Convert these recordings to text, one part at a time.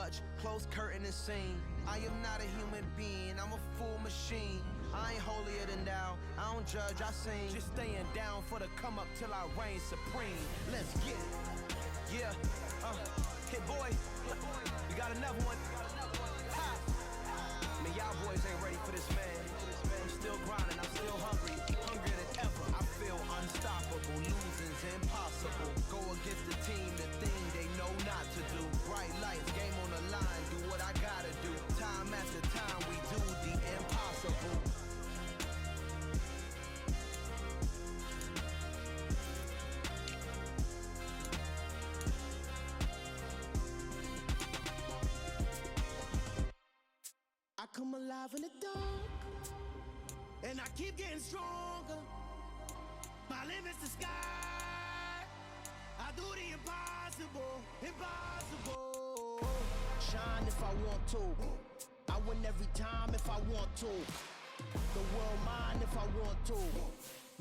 much, close curtain and scene. I am not a human being, I'm a full machine. I ain't holier than thou, I don't judge, I sing. Just staying down for the come up till I reign supreme. Let's get it. Yeah, hit boy, we got another one. Ha! Man, y'all boys ain't ready for this, man. I'm still grinding, I'm still hungry, hungrier than ever. I feel unstoppable, losing's impossible. Go against the team, the thing they know not to do. Bright lights, game on the line, do what I gotta do. Time after time, we do the impossible. I come alive in the dark, and I keep getting stronger. My limit's the sky. I do the impossible, impossible. Shine if I want to. I win every time if I want to. The world mine if I want to.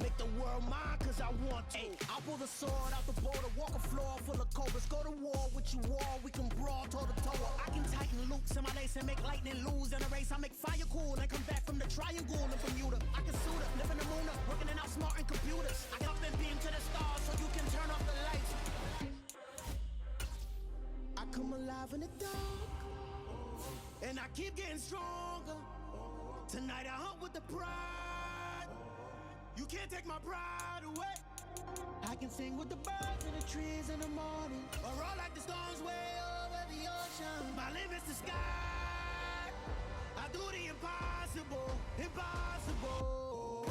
Make the world mine cause I want to. I'll pull the sword out the border, walk a floor full of cobras. Go to war with you all, we can brawl toe to toe. I can tighten loops in my lace and make lightning lose in a race. I make fire cool and come back from the triangle in Bermuda. I can suit up, live in the moon up, working and outsmarting computers. I get up and beam to the stars so you can turn off the lights. I come alive in the dark, and I keep getting stronger. Tonight I hunt with the pride. You can't take my pride away. I can sing with the birds and the trees in the morning, or roll like the storms way over the ocean. My limit's the sky. I do the impossible, impossible.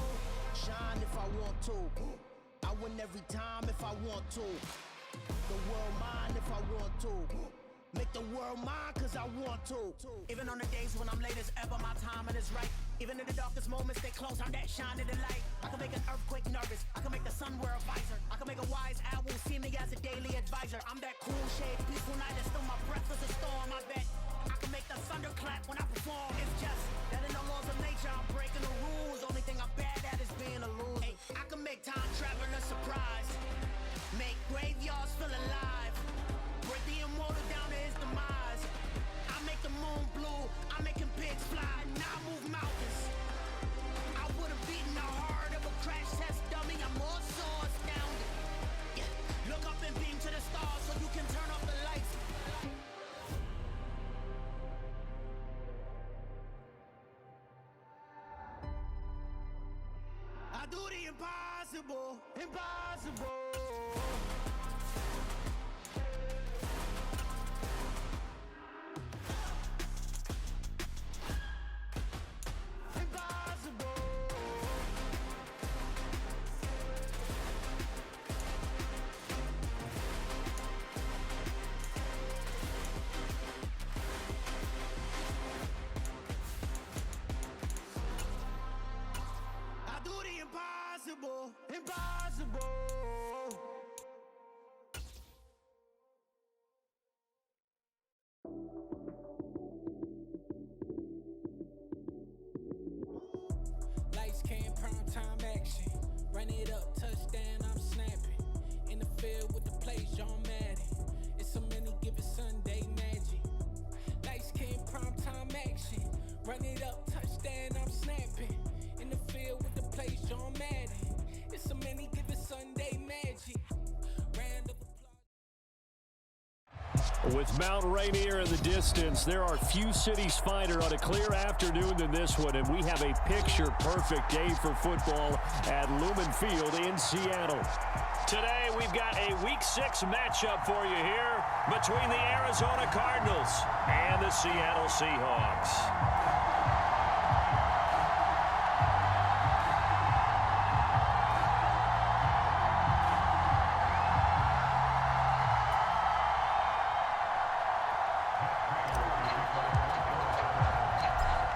Shine if I want to. I win every time if I want to. The world mine if I want to. Make the world mine cause I want to. Even on the days when I'm late as ever, my timing is right. Even in the darkest moments, stay close, I'm that shining the light. I can make an earthquake nervous, I can make the sun wear a visor. I can make a wise owl see me as a daily advisor. I'm that cool shade, peaceful night, and still my breath is a storm, I bet. I can make the thunder clap when I perform. It's just that in the laws of nature, I'm breaking the rules. Only thing I'm bad at is being a loser. Hey, I can make time travelers surprised, make graveyards feel alive, break the immortal down to his demise. I make the moon blue, I'm making pigs fly, now I move mountains. I would've beaten the heart of a crash test dummy, I'm more so astounded. Yeah. Look up and beam to the stars so you can turn off the lights. I do the impossible, impossible. Impossible, impossible. Lights came, prime time action. Run it up, touchdown, I'm snapping. In the field with the plays, John Madden. It's so many, give it Sunday magic. Lights came, prime time action. Run it up, touchdown, I'm snapping. In the field with the plays, John Madden. It's so many, give it Sunday magic. Round of applause. With Mount Rainier in the distance, there are few cities finer on a clear afternoon than this one, and we have a picture-perfect day for football at Lumen Field in Seattle. Today, we've got a Week 6 matchup for you here between the Arizona Cardinals and the Seattle Seahawks.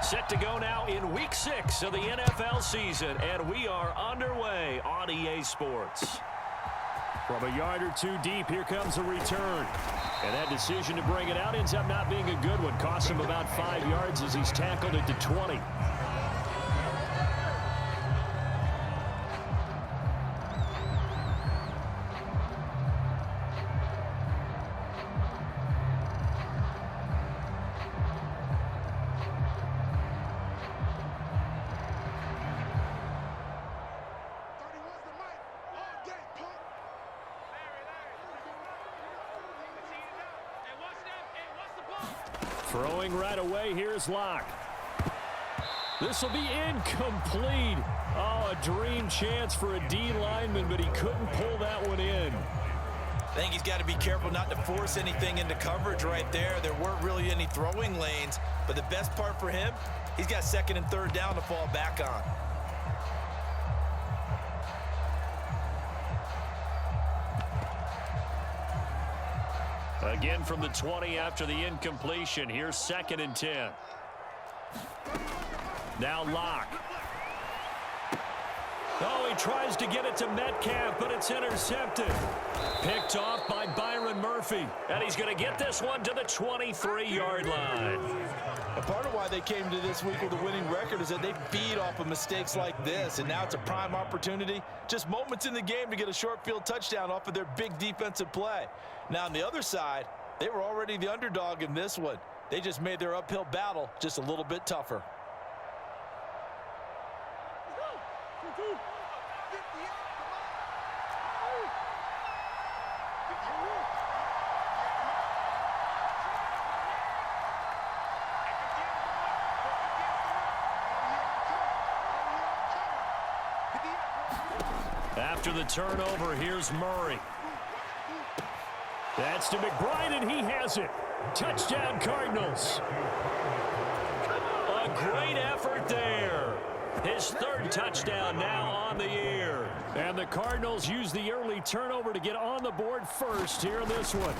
Set to go now in Week 6 of the NFL season, and we are underway on EA Sports. From a yard or two deep, here comes a return. And that decision to bring it out ends up not being a good one. Costs him about 5 yards as he's tackled it to 20. Throwing right away, here's Locke. This will be incomplete. Oh, a dream chance for a D lineman, but he couldn't pull that one in. I think he's got to be careful not to force anything into coverage right there. There weren't really any throwing lanes, but the best part for him, he's got second and third down to fall back on. Again from the 20 after the incompletion. Here's 2nd and 10. Now Locke. Oh, he tries to get it to Metcalf, but it's intercepted. Picked off by Byron Murphy. And he's going to get this one to the 23-yard line. And part of why they came to this week with a winning record is that they feed off of mistakes like this, and now it's a prime opportunity. Just moments in the game to get a short field touchdown off of their big defensive play. Now on the other side, they were already the underdog in this one. They just made their uphill battle just a little bit tougher. After the turnover, here's Murray. That's to McBride, and he has it. Touchdown, Cardinals. A great effort there. His 3rd touchdown now on the year. And the Cardinals use the early turnover to get on the board first here in this one.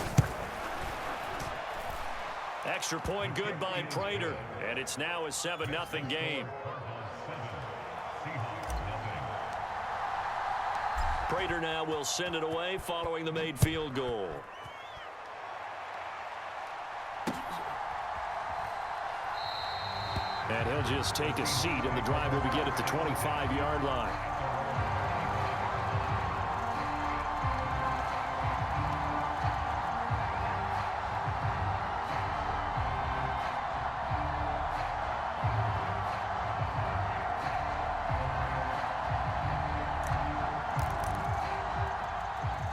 Extra point good by Prater, and it's now a 7-0 game. Prater now will send it away following the made field goal. And he'll just take a seat, and the drive will begin at the 25-yard line.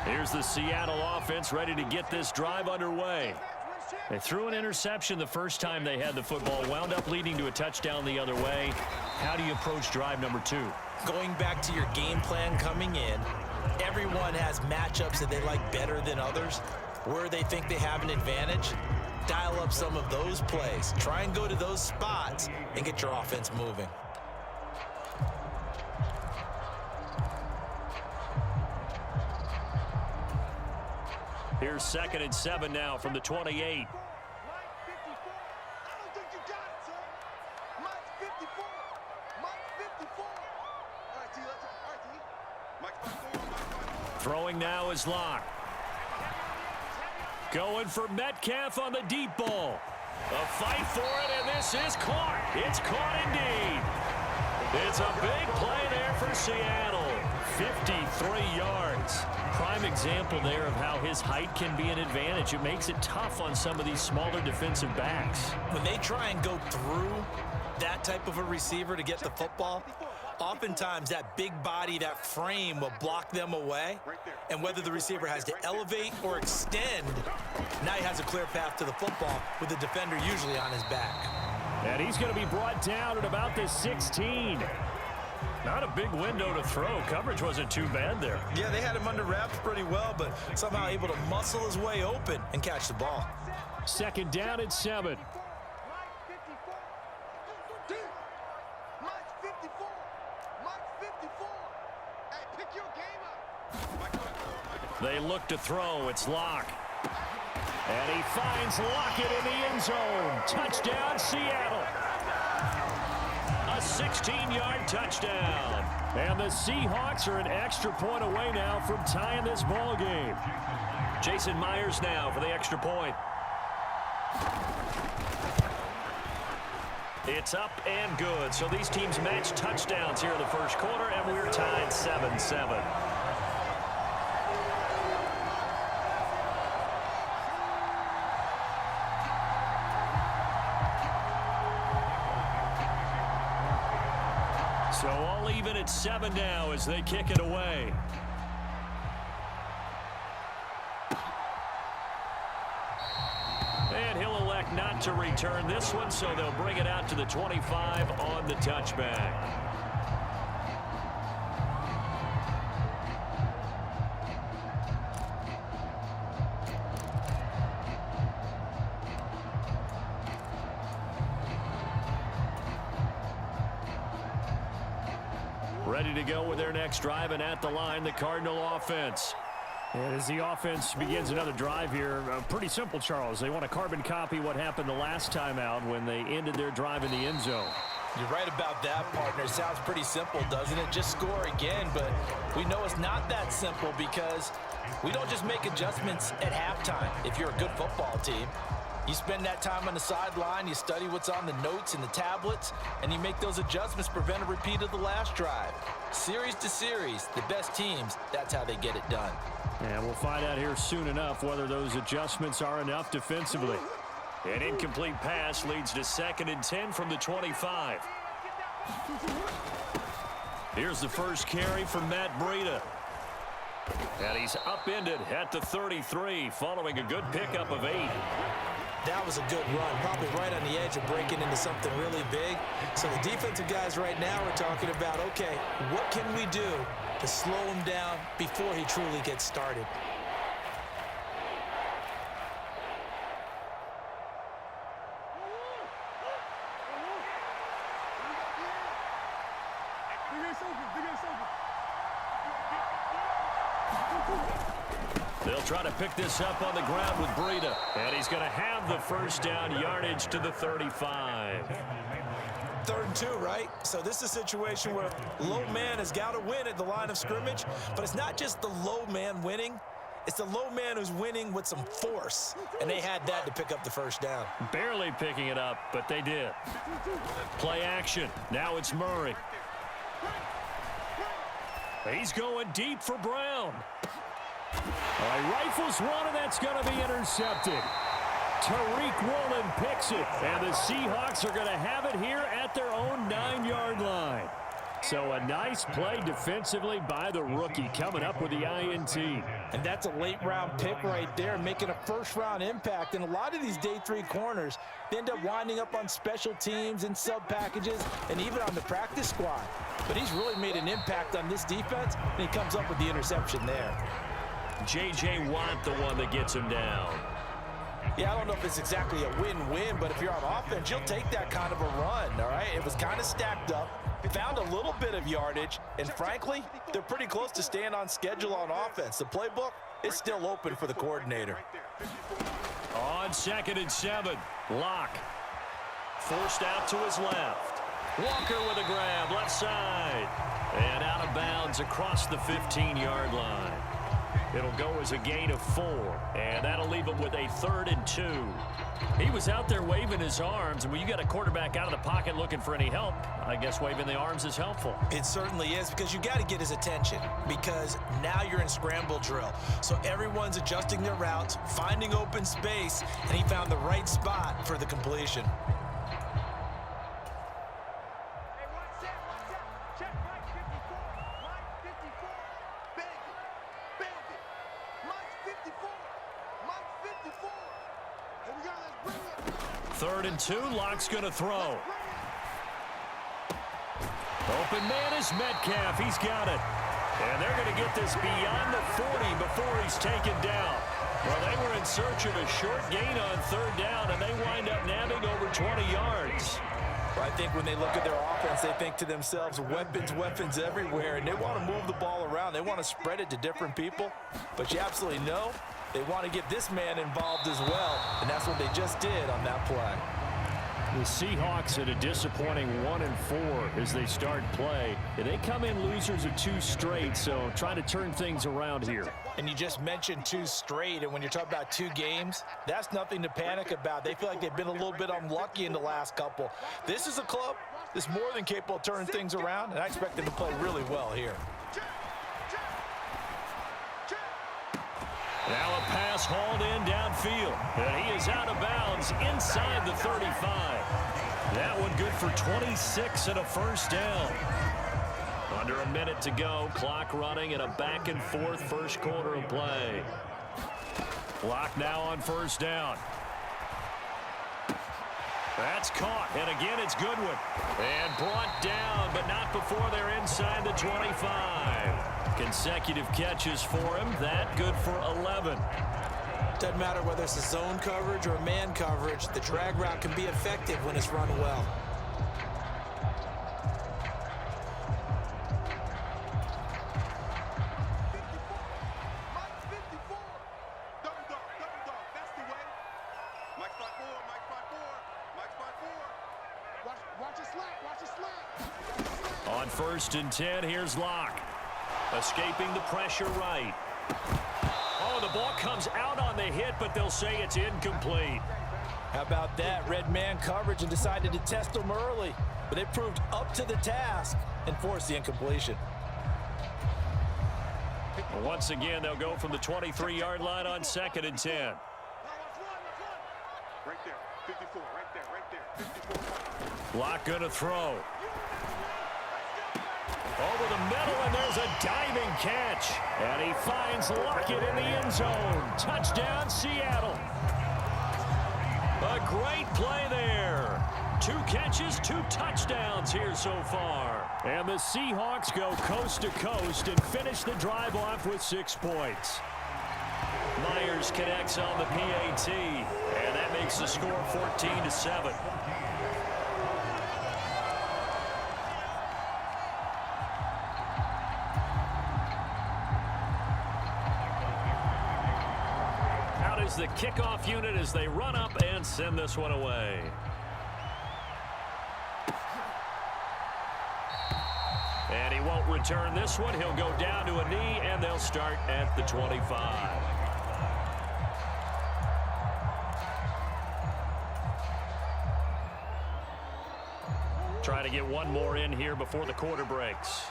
Here's the Seattle offense ready to get this drive underway. They threw an interception the first time they had the football, wound up leading to a touchdown the other way. How do you approach drive number 2? Going back to your game plan coming in, everyone has matchups that they like better than others. Where they think they have an advantage, dial up some of those plays. Try and go to those spots and get your offense moving. Here's 2nd and 7 now from the 28. Throwing now is Locke. Going for Metcalf on the deep ball. A fight for it, and this is caught. It's caught indeed. It's a big play there for Seattle. 53 yards. Prime example there of how his height can be an advantage. It makes it tough on some of these smaller defensive backs. When they try and go through that type of a receiver to get the football, oftentimes that big body, that frame will block them away. And whether the receiver has to elevate or extend, now he has a clear path to the football with the defender usually on his back. And he's going to be brought down at about the 16. Not a big window to throw. Coverage wasn't too bad there. Yeah, they had him under wraps pretty well, but somehow able to muscle his way open and catch the ball. 2nd down at 7. They look to throw. It's Locke. And he finds Lockett in the end zone. Touchdown, Seattle. A 16-yard touchdown. And the Seahawks are an extra point away now from tying this ball game. Jason Myers now for the extra point. It's up and good. So these teams match touchdowns here in the first quarter, and we're tied 7-7. So all even at 7 now as they kick it away. And he'll elect not to return this one, so they'll bring it out to the 25 on the touchback. Ready to go with their next drive, and at the line, the Cardinal offense. And as the offense begins another drive here, pretty simple, Charles. They want to carbon copy what happened the last time out when they ended their drive in the end zone. You're right about that, partner. It sounds pretty simple, doesn't it? Just score again, but we know it's not that simple because we don't just make adjustments at halftime if you're a good football team. You spend that time on the sideline, you study what's on the notes and the tablets, and you make those adjustments to prevent a repeat of the last drive. Series to series, the best teams, that's how they get it done. And we'll find out here soon enough whether those adjustments are enough defensively. An incomplete pass leads to 2nd and 10 from the 25. Here's the first carry from Matt Breida. And he's upended at the 33 following a good pickup of 8. That was a good run, probably right on the edge of breaking into something really big. So the defensive guys right now are talking about, okay, what can we do to slow him down before he truly gets started? They'll try to pick this up on the ground with Breida. And he's going to have the first down, yardage to the 35. 3rd and 2, right? So this is a situation where low man has got to win at the line of scrimmage, but it's not just the low man winning. It's the low man who's winning with some force, and they had that to pick up the first down. Barely picking it up, but they did. Play action. Now it's Murray. He's going deep for Brown. He rifles one, and that's going to be intercepted. Tariq Woolen picks it, and the Seahawks are going to have it here at their own 9-yard line. So a nice play defensively by the rookie, coming up with the INT. And that's a late-round pick right there, making a first-round impact. And a lot of these day 3 corners, they end up winding up on special teams and sub-packages and even on the practice squad. But he's really made an impact on this defense, and he comes up with the interception there. J.J. Watt, the one that gets him down. Yeah, I don't know if it's exactly a win-win, but if you're on offense, you'll take that kind of a run, all right? It was kind of stacked up, found a little bit of yardage, and frankly, they're pretty close to staying on schedule on offense. The playbook is still open for the coordinator. On 2nd and 7, Locke. Forced out to his left. Walker with a grab, left side. And out of bounds across the 15-yard line. It'll go as a gain of 4, and that'll leave him with a 3rd and 2. He was out there waving his arms, and when you got a quarterback out of the pocket looking for any help, I guess waving the arms is helpful. It certainly is, because you got to get his attention, because now you're in scramble drill. So everyone's adjusting their routes, finding open space, and he found the right spot for the completion. Third and 2, Locke's going to throw. Open man is Metcalf. He's got it. And they're going to get this beyond the 40 before he's taken down. Well, they were in search of a short gain on 3rd down, and they wind up nabbing over 20 yards. Well, I think when they look at their offense, they think to themselves, weapons everywhere, and they want to move the ball around. They want to spread it to different people. But you absolutely know they want to get this man involved as well, and that's what they just did on that play. The Seahawks at a disappointing 1-4 as they start play. They come in losers of 2 straight, so trying to turn things around here. And you just mentioned 2 straight, and when you're talking about 2 games, that's nothing to panic about. They feel like they've been a little bit unlucky in the last couple. This is a club that's more than capable of turning things around, and I expect them to play really well here. Now a pass hauled in downfield, and he is out of bounds inside the 35. That one good for 26 and a first down. Under a minute to go, clock running, and a back-and-forth first quarter of play. Clock now on first down. That's caught, and again it's Goodwin. And brought down, but not before they're inside the 25. Consecutive catches for him. That good for 11. Doesn't matter whether it's a zone coverage or man coverage, the drag route can be effective when it's run well. On 1st and 10, here's Locke. Escaping the pressure right. Oh, the ball comes out on the hit, but they'll say it's incomplete. How about that? Red man coverage and decided to test them early. But they proved up to the task and forced the incompletion. Well, once again, they'll go from the 23-yard line on 2nd and 10. Right there, 54, right there, 54. Locke gonna throw. Over the middle, and there's a diving catch. And he finds Lockett in the end zone. Touchdown, Seattle. A great play there. 2 catches, 2 touchdowns here so far. And the Seahawks go coast to coast and finish the drive off with 6 points. Myers connects on the PAT, and that makes the score 14-7. The kickoff unit as they run up and send this one away. And he won't return this one. He'll go down to a knee, and they'll start at the 25. Trying to get one more in here before the quarter breaks.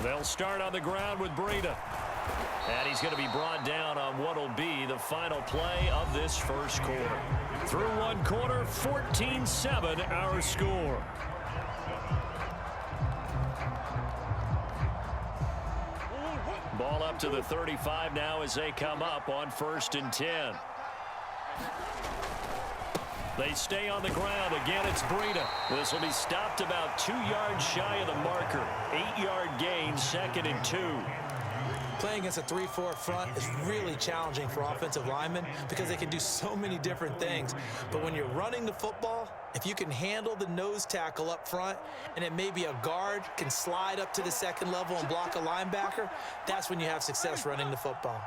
They'll start on the ground with Breida. And he's going to be brought down on what will be the final play of this first quarter. Through one quarter, 14-7 our score. Ball up to the 35 now as they come up on 1st and 10. They stay on the ground. Again, it's Breida. This will be stopped about 2 yards shy of the marker. 8-yard gain, 2nd and 2. Playing against a 3-4 front is really challenging for offensive linemen because they can do so many different things. But when you're running the football, if you can handle the nose tackle up front and it may be a guard can slide up to the 2nd level and block a linebacker, that's when you have success running the football.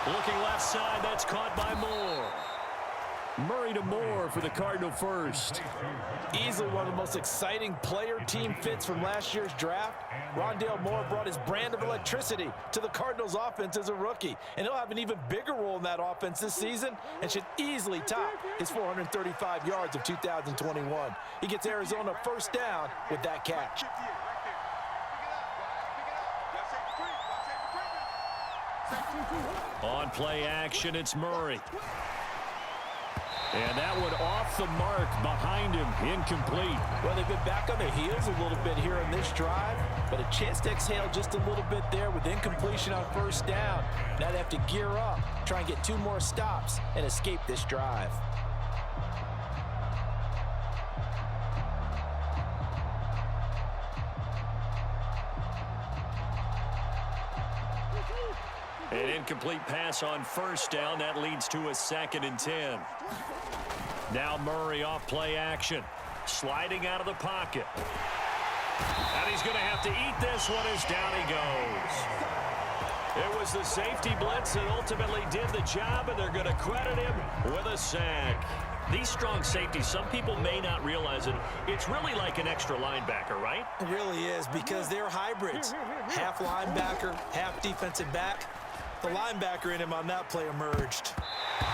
Looking left side, that's caught by Moore. Murray to Moore for the Cardinal first. Easily one of the most exciting player-team fits from last year's draft. Rondale Moore brought his brand of electricity to the Cardinals offense as a rookie, and he'll have an even bigger role in that offense this season and should easily top his 435 yards of 2021. He gets Arizona first down with that catch. On play action, it's Murray. And that one off the mark behind him, incomplete. Well, they've been back on their heels a little bit here in this drive, but a chance to exhale just a little bit there with incompletion on first down. Now they have to gear up, try and get 2 more stops and escape this drive. An incomplete pass on first down. That leads to a 2nd and 10. Now Murray off play action. Sliding out of the pocket. And he's going to have to eat this one as down he goes. It was the safety blitz that ultimately did the job, and they're going to credit him with a sack. These strong safeties, some people may not realize it. It's really like an extra linebacker, right? It really is, because they're hybrids. Half linebacker, half defensive back. The linebacker in him on that play emerged.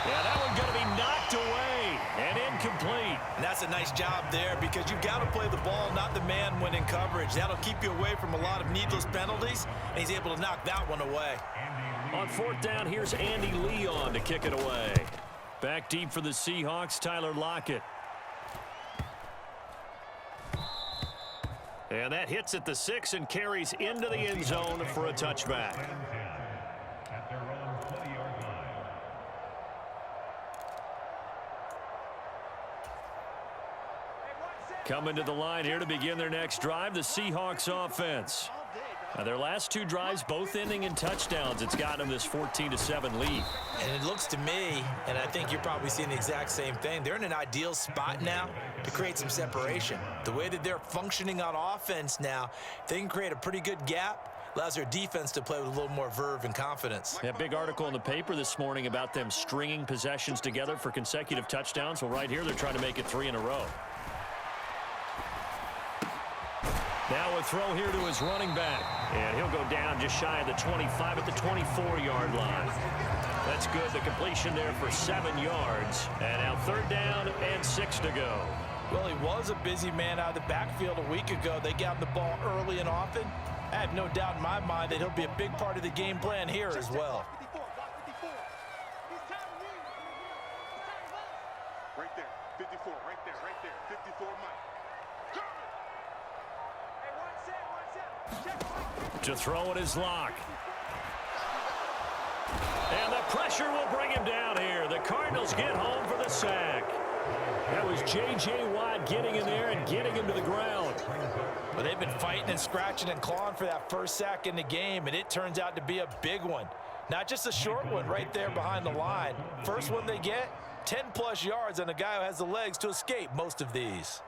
Yeah, that one going to be knocked away and incomplete. And that's a nice job there, because you've got to play the ball, not the man when in coverage. That'll keep you away from a lot of needless penalties, and he's able to knock that one away. On 4th down, here's Andy Leon to kick it away. Back deep for the Seahawks, Tyler Lockett. And that hits at the 6 and carries into the end zone for a touchback. At their own 20-yard line. Coming to the line here to begin their next drive, the Seahawks offense. Their last 2 drives, both ending in touchdowns. It's got them this 14-7 lead. And it looks to me, and I think you're probably seeing the exact same thing, they're in an ideal spot now to create some separation. The way that they're functioning on offense now, they can create a pretty good gap, allows their defense to play with a little more verve and confidence. A big article in the paper this morning about them stringing possessions together for consecutive touchdowns. Well, right here, they're trying to make it 3 in a row. Now a throw here to his running back. And he'll go down just shy of the 25 at the 24-yard line. That's good. The completion there for 7 yards. And now 3rd down and 6 to go. Well, he was a busy man out of the backfield a week ago. They got him the ball early and often. I have no doubt in my mind that he'll be a big part of the game plan here as well. Right there, 54, right there, 54, Mike. To throw it is Lock. And the pressure will bring him down here. The Cardinals get home for the sack. That was J.J. Watt getting in there and getting him to the ground. But they've been fighting and scratching and clawing for that first sack in the game, and it turns out to be a big one. Not just a short one right there behind the line. First one they get, 10-plus yards on a guy who has the legs to escape most of these.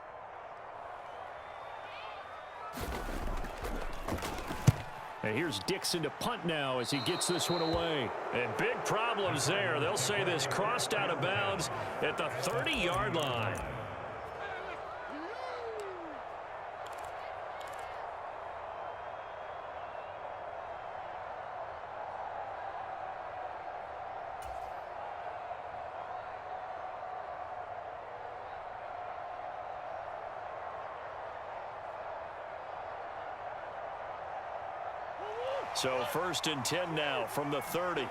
And here's Dixon to punt now as he gets this one away. And big problems there. They'll say this crossed out of bounds at the 30-yard line. So 1st and 10 now from the 30.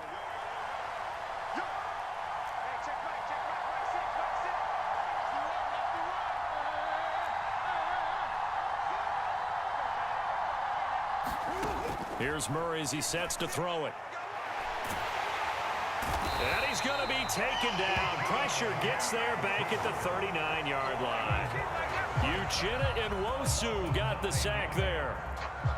Here's Murray as he sets to throw it. And he's going to be taken down. Pressure gets there back at the 39-yard line. Uchenna and Nwosu got the sack there.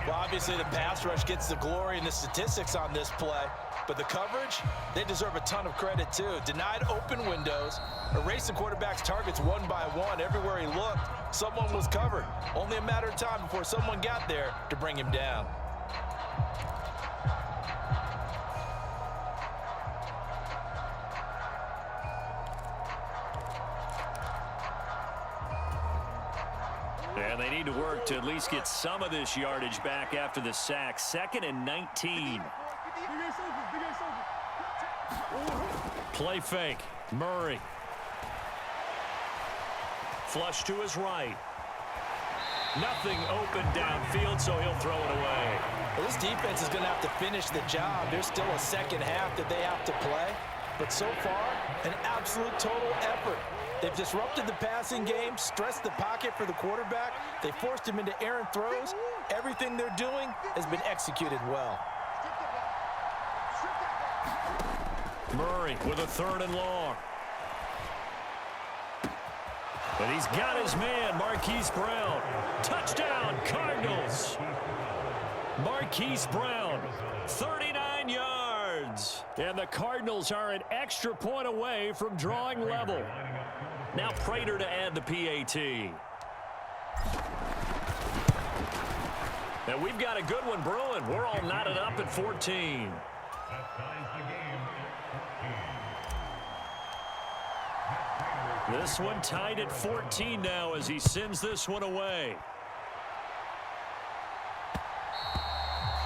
Well, obviously the pass rush gets the glory and the statistics on this play, but the coverage, they deserve a ton of credit too. Denied open windows, erased the quarterback's targets one by one. Everywhere he looked, someone was covered. Only a matter of time before someone got there to bring him down. And they need to work to at least get some of this yardage back after the sack. 2nd and 19. Play fake. Murray. Flush to his right. Nothing open downfield, so he'll throw it away. Well, this defense is going to have to finish the job. There's still a second half that they have to play. But so far, an absolute total effort. They've disrupted the passing game, stressed the pocket for the quarterback. They forced him into errant throws. Everything they're doing has been executed well. Murray with a 3rd and long. And he's got his man, Marquise Brown. Touchdown, Cardinals. Marquise Brown, 39 yards. And the Cardinals are an extra point away from drawing level. Now Prater to add the PAT. And we've got a good one brewing. We're all knotted up at 14. This one tied at 14 now as he sends this one away.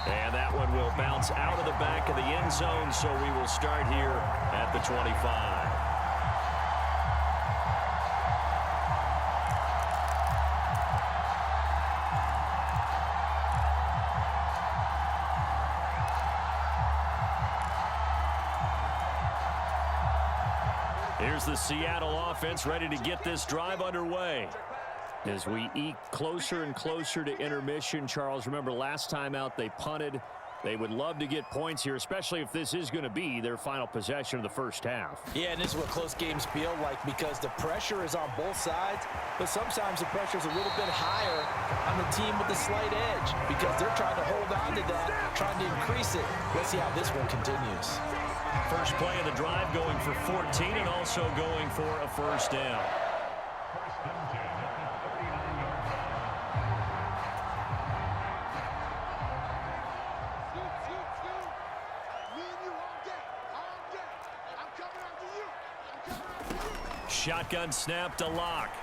And that one will bounce out of the back of the end zone, so we will start here at the 25. Here's the Seattle offense ready to get this drive underway. As we eke closer and closer to intermission, Charles, remember last time out they punted. They would love to get points here, especially if this is going to be their final possession of the first half. Yeah, and this is what close games feel like because the pressure is on both sides, but sometimes the pressure is a little bit higher on the team with the slight edge because they're trying to hold on to that, trying to increase it. Let's see how this one continues. First play of the drive going for 14 and also going for a first down. Shotgun snap to Locke.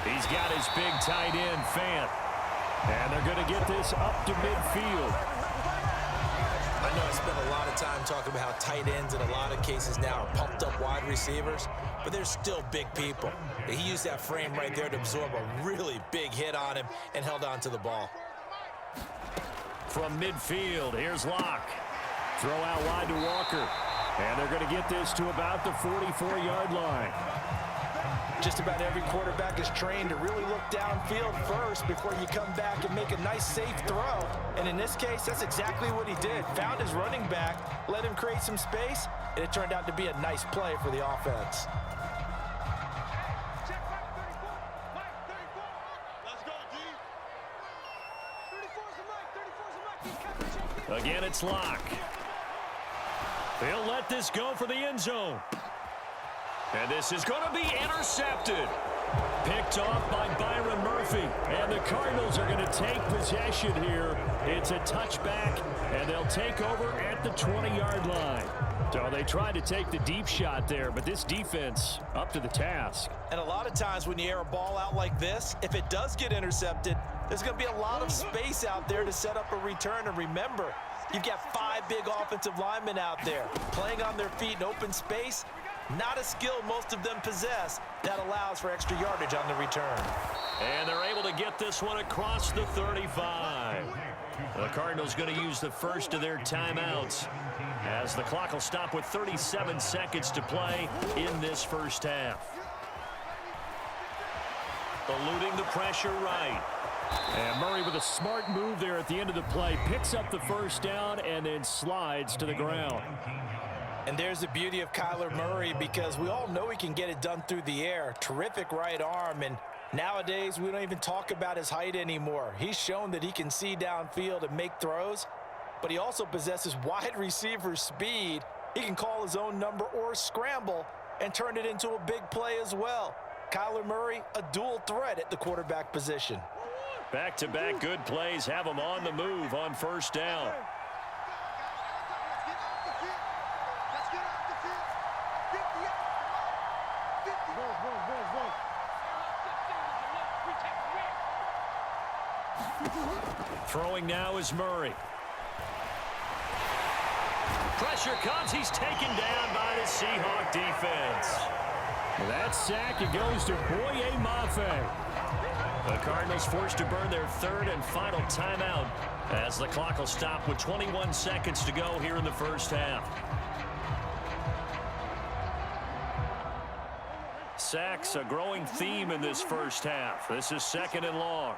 He's got his big tight end, Fant. And they're going to get this up to midfield. I know I spent a lot of time talking about how tight ends in a lot of cases now are pumped up wide receivers, but they're still big people. He used that frame right there to absorb a really big hit on him and held on to the ball. From midfield, here's Locke. Throw out wide to Walker. And they're going to get this to about the 44-yard line. Just about every quarterback is trained to really look downfield first before you come back and make a nice, safe throw. And in this case, that's exactly what he did. Found his running back, let him create some space, and it turned out to be a nice play for the offense. Again, it's Locke. They'll let this go for the end zone. And this is going to be intercepted. Picked off by Byron Murphy. And the Cardinals are going to take possession here. It's a touchback, and they'll take over at the 20-yard line. So they tried to take the deep shot there, but this defense up to the task. And a lot of times when you air a ball out like this, if it does get intercepted, there's going to be a lot of space out there to set up a return. And remember, you've got 5 big offensive linemen out there playing on their feet in open space. Not a skill most of them possess that allows for extra yardage on the return. And they're able to get this one across the 35. The Cardinals going to use the first of their timeouts as the clock will stop with 37 seconds to play in this first half. Eluding the pressure right. And Murray with a smart move there at the end of the play. Picks up the first down and then slides to the ground. And there's the beauty of Kyler Murray because we all know he can get it done through the air. Terrific right arm. And nowadays, we don't even talk about his height anymore. He's shown that he can see downfield and make throws. But he also possesses wide receiver speed. He can call his own number or scramble and turn it into a big play as well. Kyler Murray, a dual threat at the quarterback position. Back-to-back good plays have him on the move on first down. Throwing now is Murray. Pressure comes. He's taken down by the Seahawk defense. That sack, it goes to Boye Mafe. The Cardinals forced to burn their third and final timeout as the clock will stop with 21 seconds to go here in the first half. Sacks, a growing theme in this first half. This is second and long.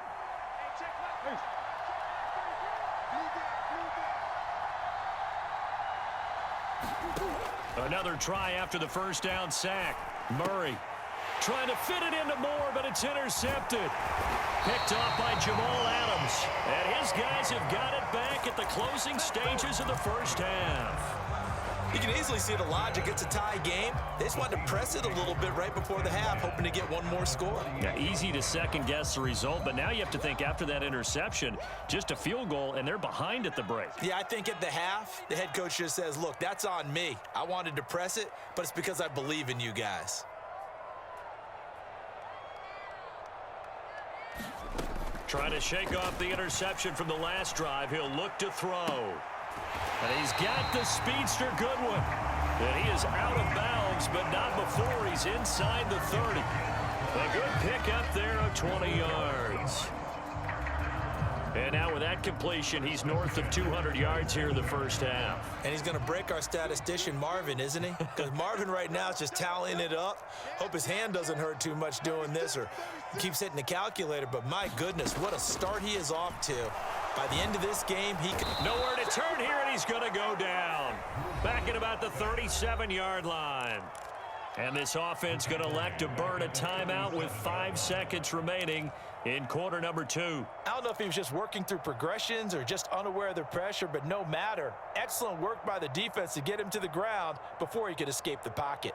Another try after the first down sack. Murray trying to fit it into Moore, but it's intercepted. Picked off by Jamal Adams. And his guys have got it back at the closing stages of the first half. You can easily see the logic. It's a tie game. They just wanted to press it a little bit right before the half, hoping to get one more score. Yeah, easy to second-guess the result, but now you have to think after that interception, just a field goal, and they're behind at the break. Yeah, I think at the half, the head coach just says, look, that's on me. I wanted to press it, but it's because I believe in you guys. Trying to shake off the interception from the last drive. He'll look to throw. And he's got the speedster Goodwin. And he is out of bounds, but not before he's inside the 30. A good pickup there of 20 yards. And now with that completion. He's north of 200 yards here in the first half. And he's going to break our statistician Marvin, isn't he? Because Marvin right now is just tallying it up. Hope his hand doesn't hurt too much doing this or keeps hitting the calculator. But my goodness, what a start he is off to. By the end of this game, he could... Nowhere to turn here, and he's going to go down. Back at about the 37-yard line. And this offense going to elect to burn a timeout with 5 seconds remaining in quarter number 2. I don't know if he was just working through progressions or just unaware of the pressure, but no matter. Excellent work by the defense to get him to the ground before he could escape the pocket.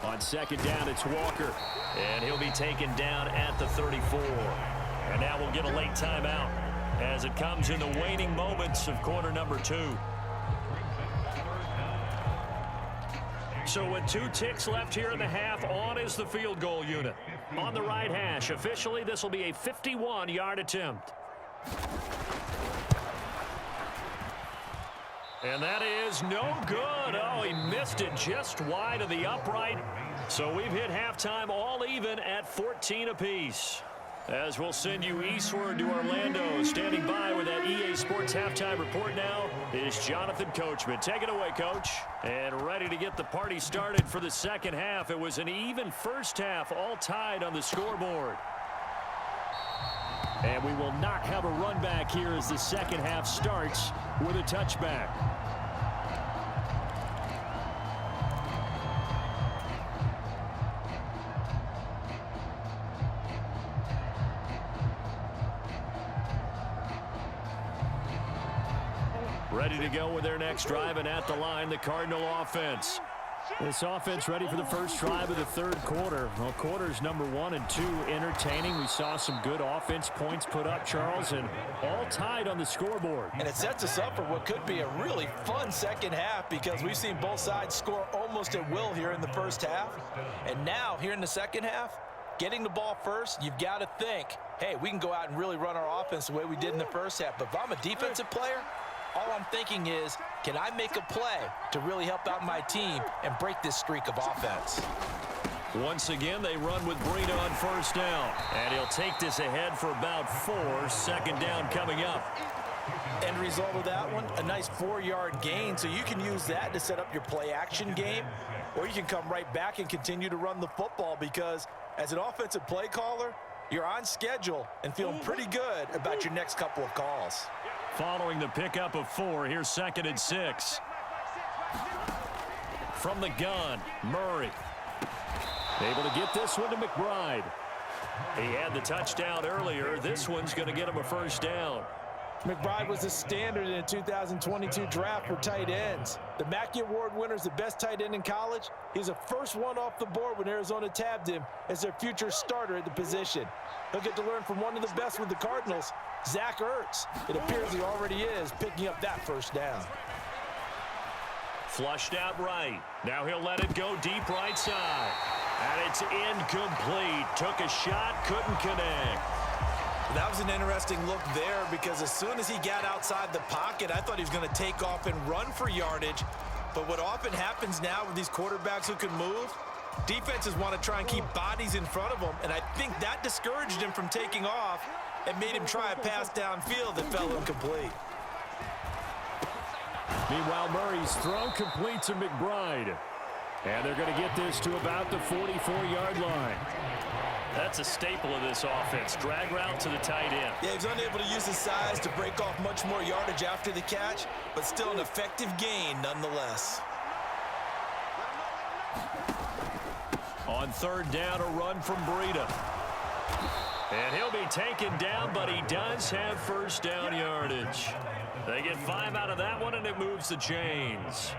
On second down, it's Walker, and he'll be taken down at the 34. And now we'll get a late timeout as it comes in the waning moments of quarter number 2. So with 2 ticks left here in the half, on is the field goal unit. On the right hash, officially this will be a 51-yard attempt. And that is no good. Oh, he missed it just wide of the upright. So we've hit halftime all even at 14 apiece. As we'll send you eastward to Orlando. Standing by with that EA Sports halftime report now is Jonathan Coachman. Take it away, Coach. And ready to get the party started for the second half. It was an even first half, all tied on the scoreboard. And we will not have a run back here as the second half starts with a touchback. Ready to go with their next drive, and at the line, the Cardinal offense. This offense ready for the first drive of the third quarter. Well, quarters number 1 and 2 entertaining. We saw some good offense points put up, Charles, and all tied on the scoreboard. And it sets us up for what could be a really fun second half because we've seen both sides score almost at will here in the first half. And now, here in the second half, getting the ball first, you've got to think, hey, we can go out and really run our offense the way we did in the first half. But if I'm a defensive player, all I'm thinking is, can I make a play to really help out my team and break this streak of offense? Once again, they run with Breida on first down. And he'll take this ahead for about 4. Second down coming up. End result of that one, a nice 4-yard gain. So you can use that to set up your play-action game, or you can come right back and continue to run the football because as an offensive play caller, you're on schedule and feeling pretty good about your next couple of calls. Following the pickup of 4, here's 2nd and 6. From the gun, Murray. Able to get this one to McBride. He had the touchdown earlier. This one's going to get him a first down. McBride was a standard in the 2022 draft for tight ends. The Mackey Award winner is the best tight end in college. He's the first one off the board when Arizona tabbed him as their future starter at the position. He'll get to learn from one of the best with the Cardinals, Zach Ertz. It appears he already is picking up that first down. Flushed out right. Now he'll let it go deep right side. And it's incomplete. Took a shot, couldn't connect. That was an interesting look there because as soon as he got outside the pocket, I thought he was going to take off and run for yardage. But what often happens now with these quarterbacks who can move, defenses want to try and keep bodies in front of them, and I think that discouraged him from taking off and made him try a pass downfield that fell incomplete. Meanwhile, Murray's throw complete to McBride. And they're going to get this to about the 44-yard line. That's a staple of this offense. Drag route to the tight end. Yeah, he was unable to use his size to break off much more yardage after the catch, but still an effective gain nonetheless. On third down, a run from Breida. And he'll be taken down, but he does have first down yardage. They get 5 out of that one, and it moves the chains.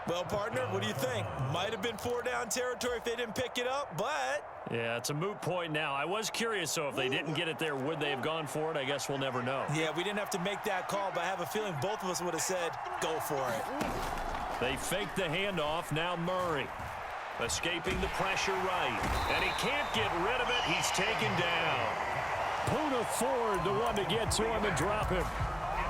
Well, partner, what do you think? Might have been 4-down territory if they didn't pick it up, but... Yeah, it's a moot point now. I was curious, so if they didn't get it there, would they have gone for it? I guess we'll never know. Yeah, we didn't have to make that call, but I have a feeling both of us would have said, go for it. They fake the handoff. Now Murray. Escaping the pressure right. And he can't get rid of it. He's taken down. Poona Ford, the one to get to him and drop him.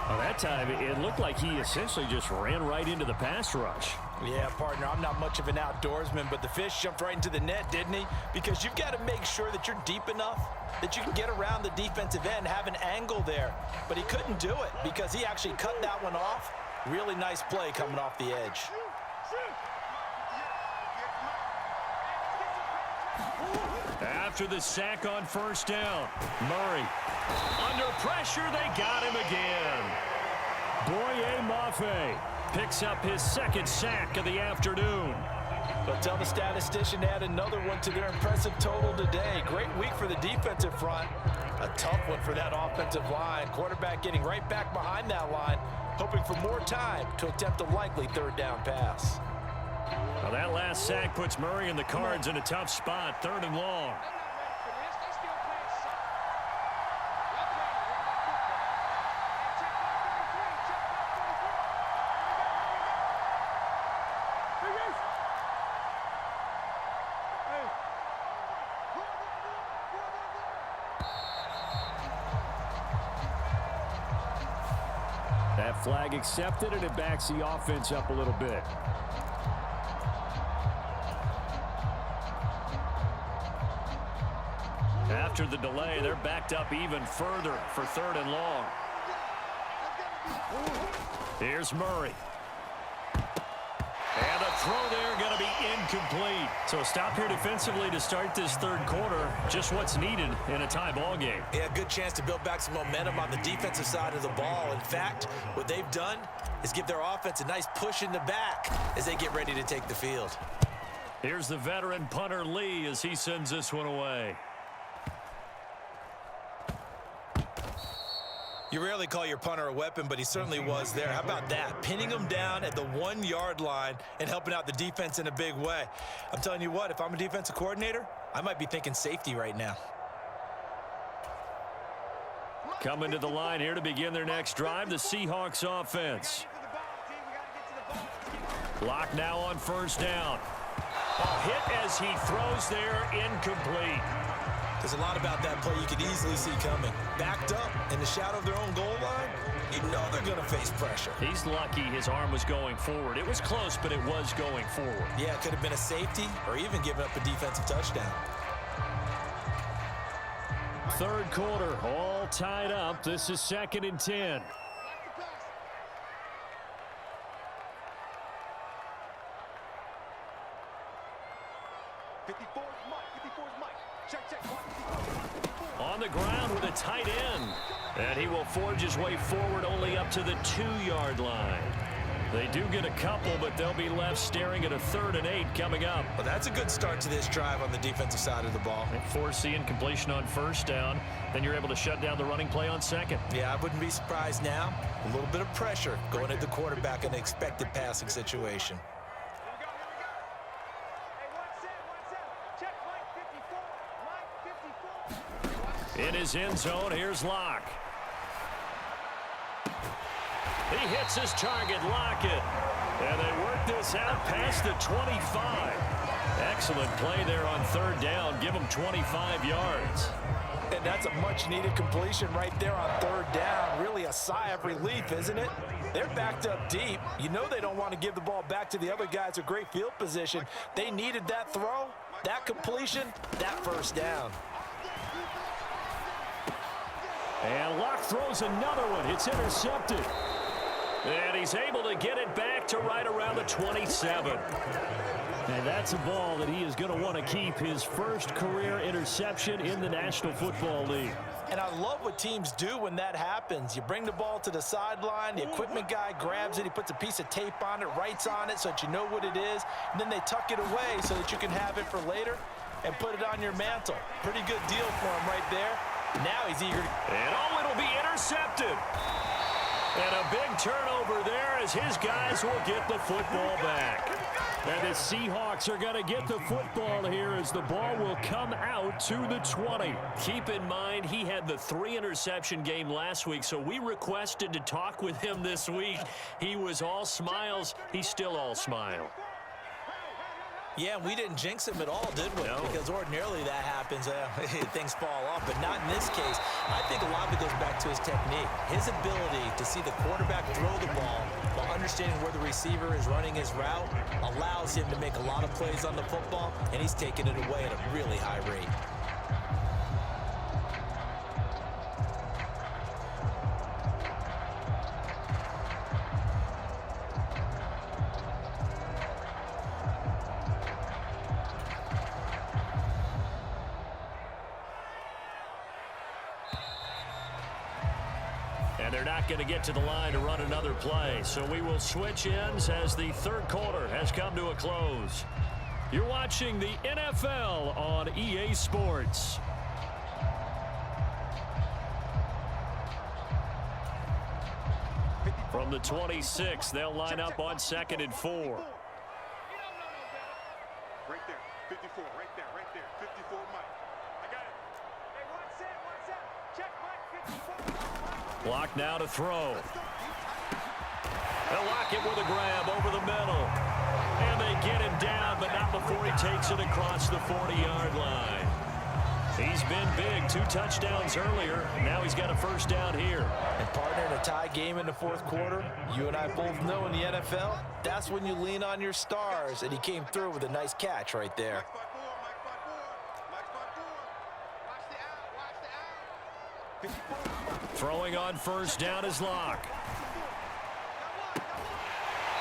Well, that time, it looked like he essentially just ran right into the pass rush. Yeah, partner, I'm not much of an outdoorsman, but the fish jumped right into the net, didn't he? Because you've got to make sure that you're deep enough that you can get around the defensive end, have an angle there. But he couldn't do it because he actually cut that one off. Really nice play coming off the edge. After the sack on first down, Murray. Under pressure, they got him again. Boye Mafe picks up his second sack of the afternoon. But tell the statistician to add another one to their impressive total today. Great week for the defensive front. A tough one for that offensive line. Quarterback getting right back behind that line, hoping for more time to attempt a likely third down pass. Well, that last sack puts Murray and the Cards in a tough spot, 3rd and long. That flag accepted, and it backs the offense up a little bit. After the delay, they're backed up even further for 3rd and long. Here's Murray. And a throw there going to be incomplete. So a stop here defensively to start this 3rd quarter. Just what's needed in a tie ball game. Yeah, good chance to build back some momentum on the defensive side of the ball. In fact, what they've done is give their offense a nice push in the back as they get ready to take the field. Here's the veteran punter Lee as he sends this one away. You rarely call your punter a weapon, but he certainly was there. How about that? Pinning him down at the 1-yard line and helping out the defense in a big way. I'm telling you what, if I'm a defensive coordinator, I might be thinking safety right now. Coming to the line here to begin their next drive, the Seahawks offense. Block now on first down. A hit as he throws there, incomplete. There's a lot about that play you could easily see coming. Backed up in the shadow of their own goal line, you know they're going to face pressure. He's lucky his arm was going forward. It was close, but it was going forward. Yeah, it could have been a safety or even given up a defensive touchdown. 3rd quarter, all tied up. This is 2nd and 10. On the ground with a tight end. And he will forge his way forward only up to the 2-yard line. They do get a couple, but they'll be left staring at a 3rd and 8 coming up. Well, that's a good start to this drive on the defensive side of the ball. And forcing incompletion on first down. Then you're able to shut down the running play on 2nd. Yeah, I wouldn't be surprised now. A little bit of pressure going at the quarterback in an expected passing situation. In his end zone, here's Locke. He hits his target, Lockett. And they work this out past the 25. Excellent play there on 3rd down. Give him 25 yards. And that's a much-needed completion right there on 3rd down. Really a sigh of relief, isn't it? They're backed up deep. You know they don't want to give the ball back to the other guys with great field position. They needed that throw, that completion, that 1st down. And Locke throws another one. It's intercepted. And he's able to get it back to right around the 27. And that's a ball that he is going to want to keep, his first career interception in the National Football League. And I love what teams do when that happens. You bring the ball to the sideline, the equipment guy grabs it, he puts a piece of tape on it, writes on it so that you know what it is, and then they tuck it away so that you can have it for later and put it on your mantle. Pretty good deal for him right there. Now he's eager to... And oh, it'll be intercepted. And a big turnover there as his guys will get the football back. And the Seahawks are going to get the football here as the ball will come out to the 20. Keep in mind, he had the 3-interception game last week, so we requested to talk with him this week. He was all smiles. He's still all smile. Yeah, we didn't jinx him at all, did we? No. Because ordinarily that happens, things fall off, but not in this case. I think a lot of it goes back to his technique. His ability to see the quarterback throw the ball while understanding where the receiver is running his route allows him to make a lot of plays on the football, and he's taking it away at a really high rate. And they're not going to get to the line to run another play. So we will switch ends as the third quarter has come to a close. You're watching the NFL on EA Sports. From the 26, they'll line up on 2nd and 4. Right there, 54, right there, 54, Mike. I got it. Hey, watch that. Check Mike, 54. Block now to throw. They'll lock it with a grab over the middle. And they get him down, but not before he takes it across the 40-yard line. He's been big, 2 touchdowns earlier. Now he's got a first down here. And partner, in a tie game in the fourth quarter, you and I both know in the NFL, that's when you lean on your stars, and he came through with a nice catch right there. Throwing on first down is Locke.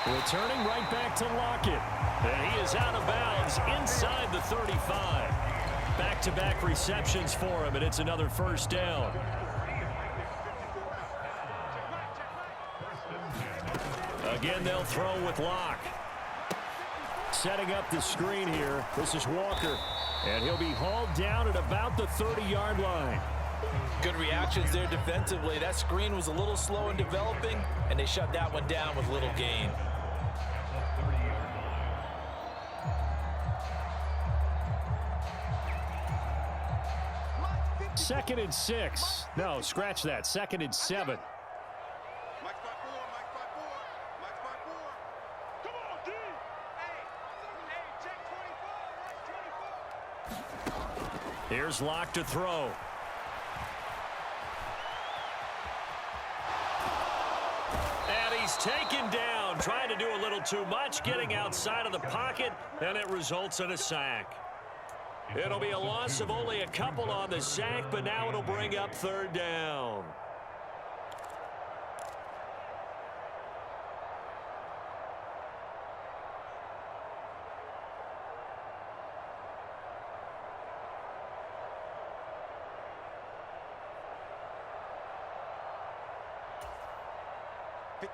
Returning right back to Lockett. And he is out of bounds inside the 35. Back-to-back receptions for him, and it's another first down. Again, they'll throw with Locke. Setting up the screen here. This is Walker. And he'll be hauled down at about the 30-yard line. Good reactions there defensively. That screen was a little slow in developing, and they shut that one down with little gain. Second and 6. No, scratch that. 2nd and 7. Come on, D. Hey, check 24. Here's Locke to throw. And he's taken down, trying to do a little too much, getting outside of the pocket, and it results in a sack. It'll be a loss of only a couple on the sack, but now it'll bring up 3rd down.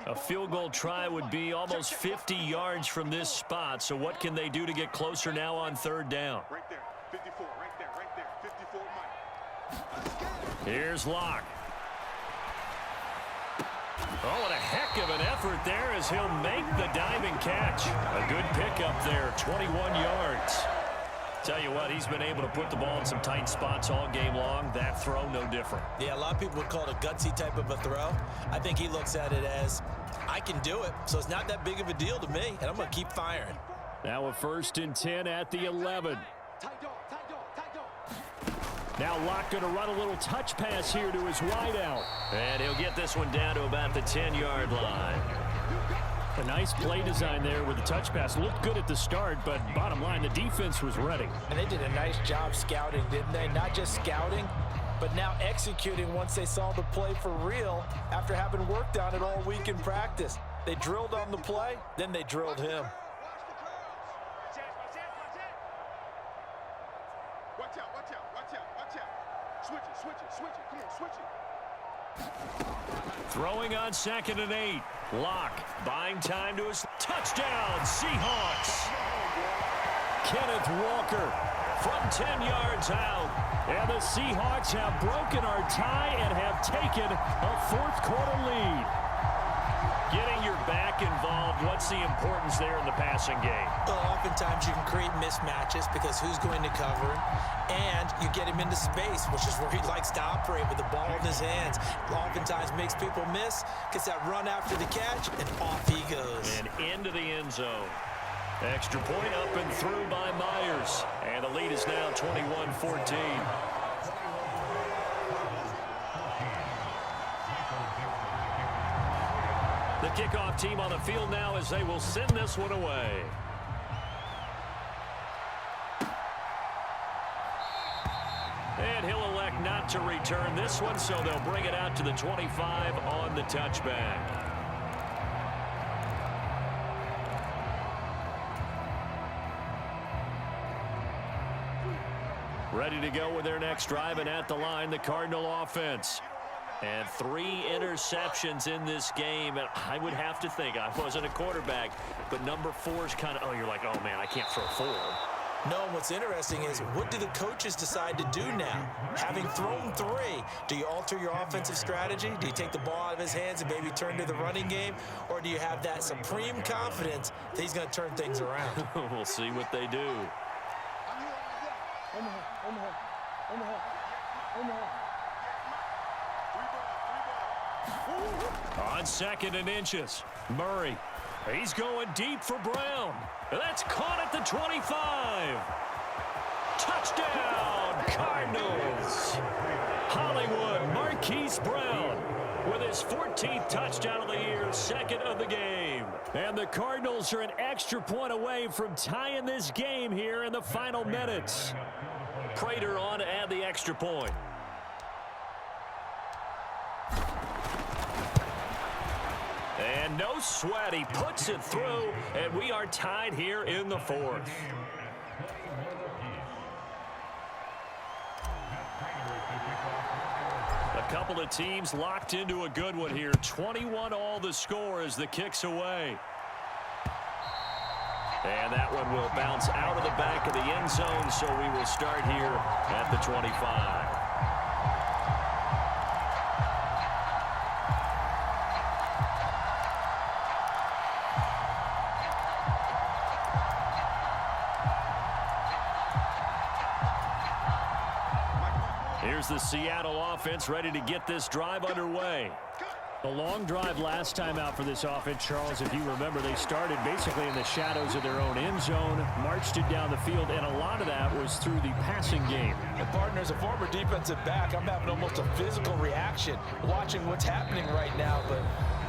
A field goal try would be almost 50 yards from this spot, so what can they do to get closer now on 3rd down? Right there, 54, right there, 54, Mike. Here's Locke. Oh, what a heck of an effort there as he'll make the diving catch. A good pickup there, 21 yards. Tell you what, he's been able to put the ball in some tight spots all game long. That throw, no different. Yeah, a lot of people would call it a gutsy type of a throw. I think he looks at it as, I can do it, so it's not that big of a deal to me, and I'm going to keep firing. Now a 1st and 10 at the 11. Now Locke going to run a little touch pass here to his wideout. And he'll get this one down to about the 10-yard line. A nice play design there with the touch pass. Looked good at the start, but bottom line, the defense was ready. And they did a nice job scouting, didn't they? Not just scouting, but now executing once they saw the play for real after having worked on it all week in practice. They drilled on the play, then they drilled him. Watch out. Switch it. Come on, switch it. Throwing on 2nd and 8. Locke buying time to his touchdown. Seahawks. Kenneth Walker from 10 yards out. And the Seahawks have broken our tie and have taken a 4th quarter lead. Getting your back involved, what's the importance there in the passing game? Well, oftentimes you can create mismatches because who's going to cover him, and you get him into space, which is where he likes to operate with the ball in his hands. Oftentimes makes people miss, gets that run after the catch, and off he goes. And into the end zone. Extra point up and through by Myers. And the lead is now 21-14. The kickoff team on the field now as they will send this one away. And he'll elect not to return this one, so they'll bring it out to the 25 on the touchback. Ready to go with their next drive, and at the line, the Cardinal offense. And 3 interceptions in this game. And I would have to think, I wasn't a quarterback, but number 4 is kind of, oh, you're like, oh, man, I can't throw 4. No, what's interesting is what do the coaches decide to do now? Having thrown 3, do you alter your offensive strategy? Do you take the ball out of his hands and maybe turn to the running game? Or do you have that supreme confidence that he's going to turn things around? We'll see what they do. On 2nd and inches, Murray. He's going deep for Brown. That's caught at the 25. Touchdown, Cardinals. Hollywood Marquise Brown with his 14th touchdown of the year, 2nd of the game. And the Cardinals are an extra point away from tying this game here in the final minutes. Prater on to add the extra point. And no sweat, he puts it through, and we are tied here in the 4th. A couple of teams locked into a good one here. 21 all the score as the kick's away. And that one will bounce out of the back of the end zone, so we will start here at the 25. Here's the Seattle offense ready to get this drive underway. The long drive last time out for this offense, Charles, if you remember, they started basically in the shadows of their own end zone, marched it down the field, and a lot of that was through the passing game. And partner, as a former defensive back, I'm having almost a physical reaction watching what's happening right now. But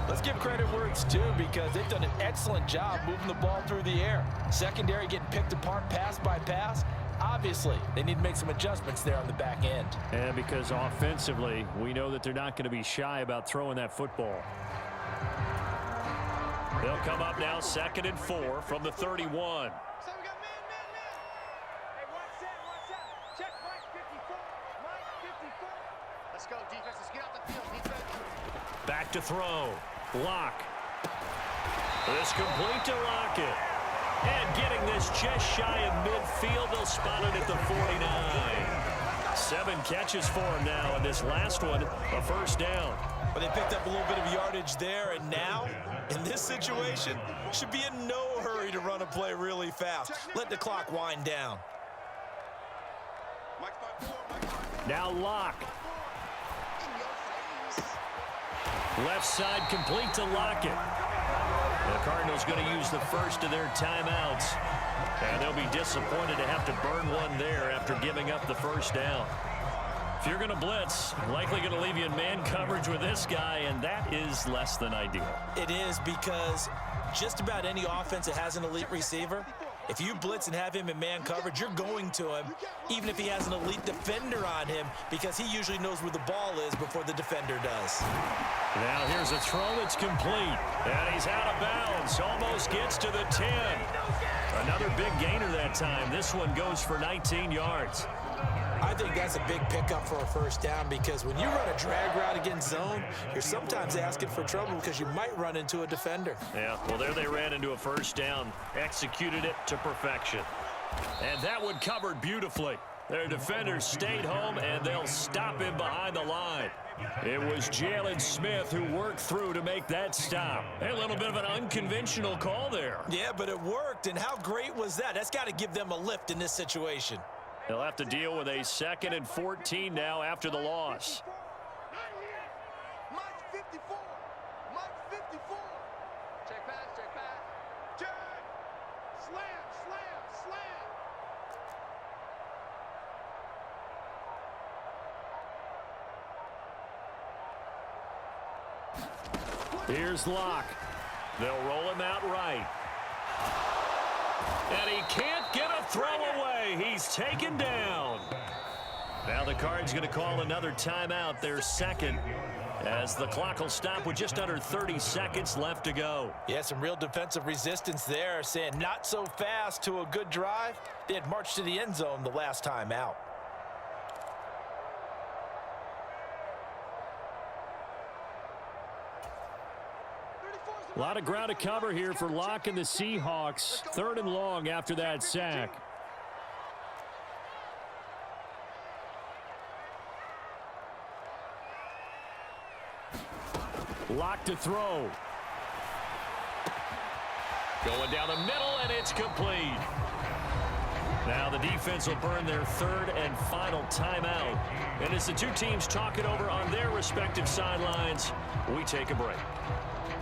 let's give credit where it's due, because they've done an excellent job moving the ball through the air. Secondary getting picked apart pass by pass. Obviously, they need to make some adjustments there on the back end. And because offensively, we know that they're not going to be shy about throwing that football. They'll come up now 2nd and 4 from the 31. So we got man. Hey, one set. Check Mike 54. Mike 54. Let's go, defense. Let's get out the field. Defense. Back to throw. Lock. This complete to Lockett. And getting this just shy of midfield, they'll spot it at the 49. 7 catches for him now, and this last one, a first down. But they picked up a little bit of yardage there, and now, in this situation, should be in no hurry to run a play really fast. Let the clock wind down. Now Lock. Left side complete to Lockett. The Cardinals going to use the first of their timeouts. And they'll be disappointed to have to burn one there after giving up the first down. If you're going to blitz, likely going to leave you in man coverage with this guy, and that is less than ideal. It is, because just about any offense that has an elite receiver, if you blitz and have him in man coverage, you're going to him, even if he has an elite defender on him, because he usually knows where the ball is before the defender does. Now here's a throw that's complete, and he's out of bounds, almost gets to the 10. Another big gainer that time. This one goes for 19 yards. I think that's a big pickup for a first down, because when you run a drag route against zone, you're sometimes asking for trouble because you might run into a defender. Yeah, well, there they ran into a first down, executed it to perfection. And that one covered beautifully. Their defenders stayed home, and they'll stop him behind the line. It was Jalen Smith who worked through to make that stop. A little bit of an unconventional call there. Yeah, but it worked, and how great was that? That's got to give them a lift in this situation. They'll have to deal with a 2nd and 14 now after the loss. Mike 54. Mike 54. Check pass. Check. Slam, slam, slam. Here's Locke. They'll roll him out right. And he can't get a throw away. He's taken down. Now the Cards going to call another timeout, their second, as the clock will stop with just under 30 seconds left to go. Yeah, some real defensive resistance there, saying not so fast to a good drive. They had marched to the end zone the last time out. A lot of ground to cover here for Locke and the Seahawks. 3rd and long after that sack. Locke to throw. Going down the middle, and it's complete. Now the defense will burn their 3rd and final timeout. And as the two teams talk it over on their respective sidelines, we take a break.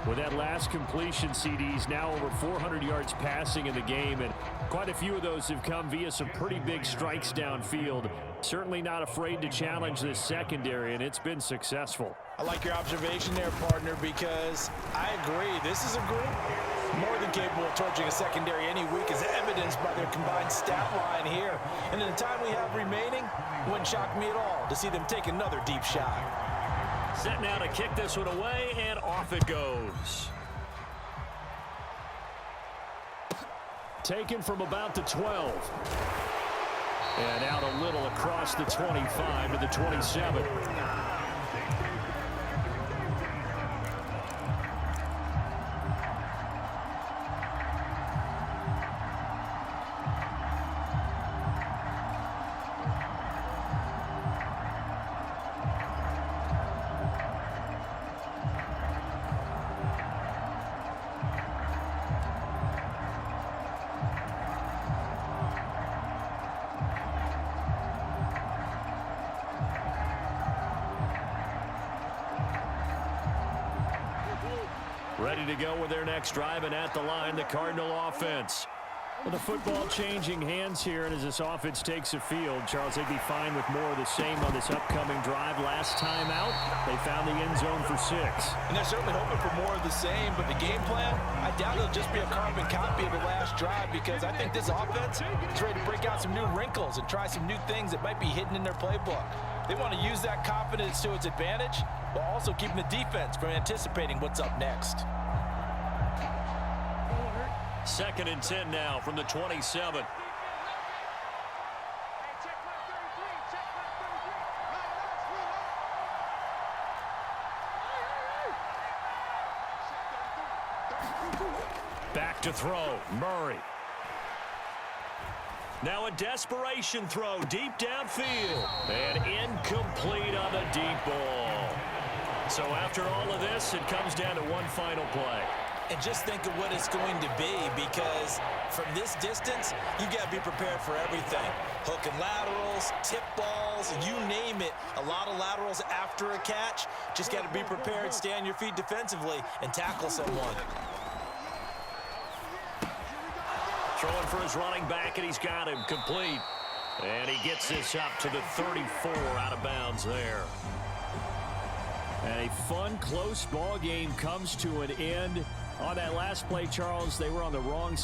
With that last completion, CDs now over 400 yards passing in the game, and quite a few of those have come via some pretty big strikes downfield. Certainly not afraid to challenge this secondary, and it's been successful. I like your observation there, partner, because I agree. This is a group more than capable of torching a secondary any week, as evidenced by their combined stat line here. And in the time we have remaining, it wouldn't shock me at all to see them take another deep shot. Set now to kick this one away, and off it goes. Taken from about the 12. And out a little across the 25 to the 27. Ready to go with their next drive, and at the line, the Cardinal offense. With the football changing hands here, and as this offense takes a field, Charles, they'd be fine with more of the same on this upcoming drive. Last time out, they found the end zone for 6. And they're certainly hoping for more of the same, but the game plan, I doubt it'll just be a carbon copy of the last drive, because I think this offense is ready to break out some new wrinkles and try some new things that might be hidden in their playbook. They want to use that confidence to its advantage, while also keeping the defense from anticipating what's up next. 2nd and 10 now from the 27. Back to throw, Murray. Now a desperation throw deep downfield. And incomplete on the deep ball. So after all of this, it comes down to one final play. And just think of what it's going to be, because from this distance, you got to be prepared for everything. Hook and laterals, tip balls, you name it. A lot of laterals after a catch. Just got to be prepared, stay on your feet defensively, and tackle someone. Throwing for his running back, and he's got him complete. And he gets this up to the 34, out of bounds there. And a fun, close ball game comes to an end. On that last play, Charles, they were on the wrong side.